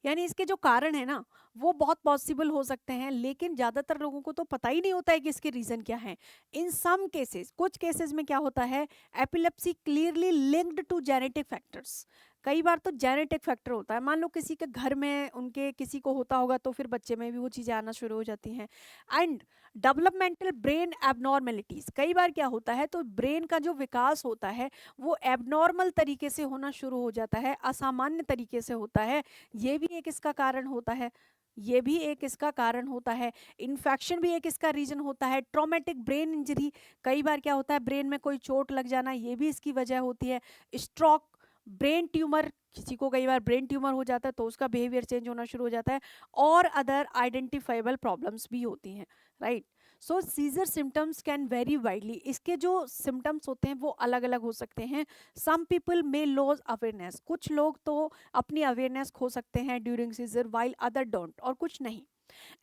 यानी इसके जो कारण है ना, वो बहुत पॉसिबल हो सकते हैं, लेकिन ज़्यादातर लोगों को तो पता ही नहीं होता है कि इसके रीज़न क्या है। इन सम केसेस, कुछ केसेस में क्या होता है, epilepsy clearly linked to genetic factors. कई बार तो जेनेटिक फैक्टर होता है, मान लो किसी के घर में उनके किसी को होता होगा, तो फिर बच्चे में भी वो चीज़ें आना शुरू हो जाती हैं। एंड डेवलपमेंटल ब्रेन एबनॉर्मेलिटीज़, कई बार क्या होता है, तो ब्रेन का जो विकास होता है वो एबनॉर्मल तरीके से होना शुरू हो जाता है, असामान्य तरीके से होता है। ये भी एक इसका कारण होता है, ये भी एक इसका कारण होता है। इन्फेक्शन भी एक इसका रीजन होता है। ट्रॉमेटिक ब्रेन इंजरी, कई बार क्या होता है, ब्रेन में कोई चोट लग जाना, ये भी इसकी वजह होती है। स्ट्रोक, ब्रेन ट्यूमर, किसी को कई बार ब्रेन ट्यूमर हो जाता है तो उसका बिहेवियर चेंज होना शुरू हो जाता है। और अदर आइडेंटिफाइबल प्रॉब्लम्स भी होती हैं, right. So seizure symptoms can vary widely, इसके जो सिम्टम्स होते हैं वो अलग अलग हो सकते हैं। Some people may loss awareness, कुछ लोग तो अपनी अवेयरनेस खो सकते हैं during seizure, while other don't, और कुछ नहीं।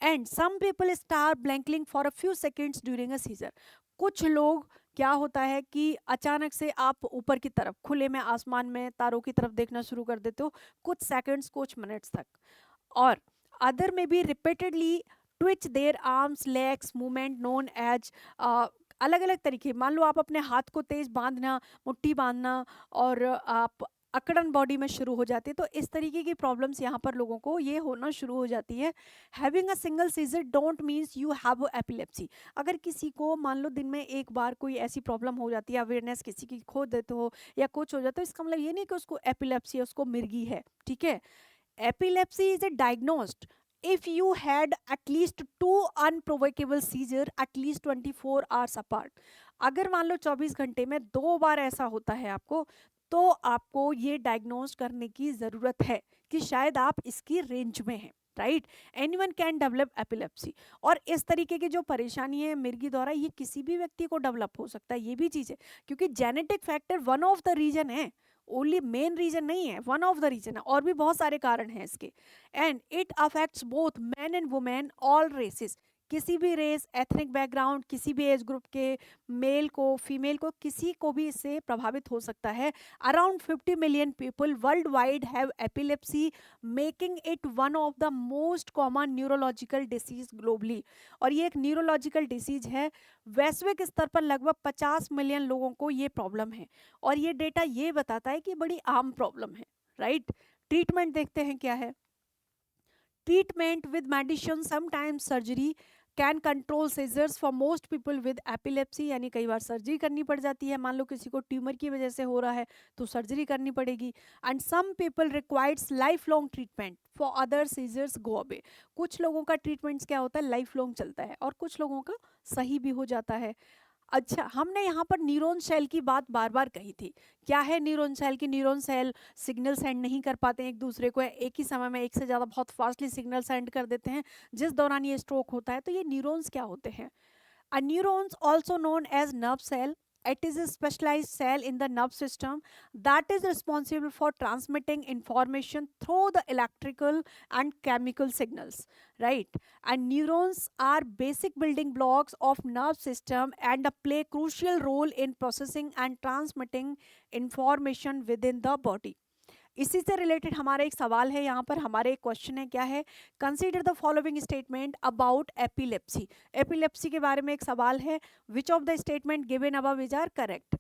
And some people star blanking for a few seconds during a seizure, कुछ लोग, क्या होता है कि अचानक से आप ऊपर की तरफ खुले में आसमान में तारों की तरफ देखना शुरू कर देते हो, कुछ सेकंड्स कुछ मिनट्स तक। और अदर में भी repeatedly twitch their arms legs movement known as, अलग अलग तरीके, मान लो आप अपने हाथ को तेज बांधना, मुट्ठी बांधना, और आप अकड़न बॉडी में शुरू हो जाती है, तो इस तरीके की प्रॉब्लम्स यहाँ पर लोगों को ये होना शुरू हो जाती है। Having a single seizure don't means you have epilepsy. अगर किसी को मान लो दिन में एक बार कोई ऐसी प्रॉब्लम हो जाती है, अवेयरनेस किसी की खो देते हो या कुछ हो जाता है, इसका मतलब ये नहीं कि उसको एपिलेप्सी है, उसको मिर्गी है। ठीक है, epilepsy is a diagnosed if you had at least two unprovocable seizure at least 24 hours apart। अगर मान लो 24 घंटे में 2 बार ऐसा होता है आपको, तो आपको ये डायग्नोज करने की ज़रूरत है कि शायद आप इसकी रेंज में हैं, right. Anyone can develop epilepsy. और इस तरीके की जो परेशानी है मिर्गी द्वारा, ये किसी भी व्यक्ति को डेवलप हो सकता है, ये भी चीज़ है, क्योंकि genetic factor one of the reason है, ओनली मेन रीजन नहीं है, वन ऑफ द रीजन है, और भी बहुत सारे कारण हैं इसके। And it affects both man and women, all races, किसी भी रेस, एथनिक बैकग्राउंड, किसी भी एज ग्रुप के, मेल को, फीमेल को, किसी को भी इससे प्रभावित हो सकता है। Around 50 million people world wide have epilepsy, making it one of the most common neurological disease globally. और ये एक न्यूरोलॉजिकल डिसीज है, वैश्विक स्तर पर लगभग 50 मिलियन लोगों को ये प्रॉब्लम है। और ये डेटा ये बताता है कि बड़ी आम प्रॉब्लम है, राइट। ट्रीटमेंट देखते हैं क्या है। Treatment with medicine sometimes surgery can control seizures for most people with epilepsy, यानी कई बार सर्जरी करनी पड़ जाती है, मान लो किसी को ट्यूमर की वजह से हो रहा है तो सर्जरी करनी पड़ेगी। And some people requires life long treatment for other seizures go away, कुछ लोगों का ट्रीटमेंट्स क्या होता है, लाइफ लॉन्ग चलता है, और कुछ लोगों का सही भी हो जाता है। अच्छा, हमने यहाँ पर न्यूरॉन सेल की बात बार बार कही थी। क्या है न्यूरॉन सेल की, न्यूरॉन सेल सिग्नल सेंड नहीं कर पाते हैं एक दूसरे को, एक ही समय में एक से ज़्यादा बहुत फास्टली सिग्नल सेंड कर देते हैं, जिस दौरान ये स्ट्रोक होता है। तो ये न्यूरॉन्स क्या होते हैं? A neurons, also known as nerve cell, it is a specialized cell in the nerve system that is responsible for transmitting information through the electrical and chemical signals, right? And neurons are basic building blocks of nerve system and play crucial role in processing and transmitting information within the body. इसी से related हमारा एक सवाल है, यहाँ पर हमारे एक क्वेश्चन है, क्या है, consider the following statement about epilepsy. Epilepsy के बारे में एक सवाल है, which of the statement given above is are correct,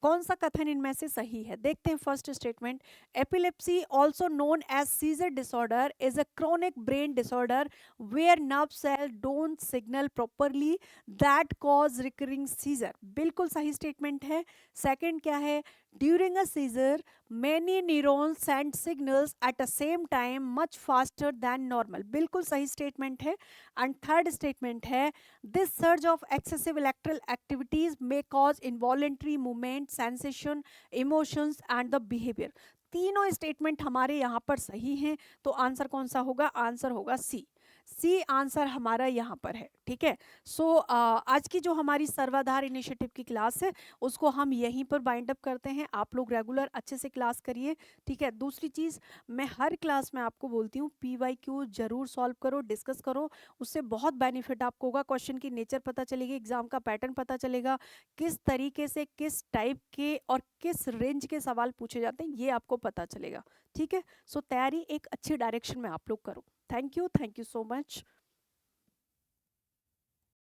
कौन सा कथन इनमें से सही है। देखते हैं first statement, epilepsy also known as seizure disorder is a chronic brain disorder where nerve cell don't signal properly that cause recurring seizure. बिल्कुल सही स्टेटमेंट है। सेकंड क्या है, during a seizure many neurons send signals at the same time much faster than normal. बिल्कुल सही statement है. And third statement है, this surge of excessive electrical activities may cause involuntary movement, sensation, emotions and the behaviour. तीनों statement हमारे यहाँ पर सही हैं. तो आंसर कौन सा होगा? आंसर होगा सी. सी आंसर हमारा यहाँ पर है. ठीक है. सो आज की जो हमारी सर्वाधार इनिशिएटिव की क्लास है उसको हम यहीं पर बाइंड अप करते हैं. आप लोग रेगुलर अच्छे से क्लास करिए. ठीक है. दूसरी चीज़, मैं हर क्लास में आपको बोलती हूँ PYQ जरूर सॉल्व करो, डिस्कस करो. उससे बहुत बेनिफिट आपको होगा. क्वेश्चन की नेचर पता चलेगी, एग्जाम का पैटर्न पता चलेगा, किस तरीके से किस टाइप के और किस रेंज के सवाल पूछे जाते हैं ये आपको पता चलेगा. ठीक है. सो तैयारी एक अच्छी डायरेक्शन में आप लोग करो. Thank you so much.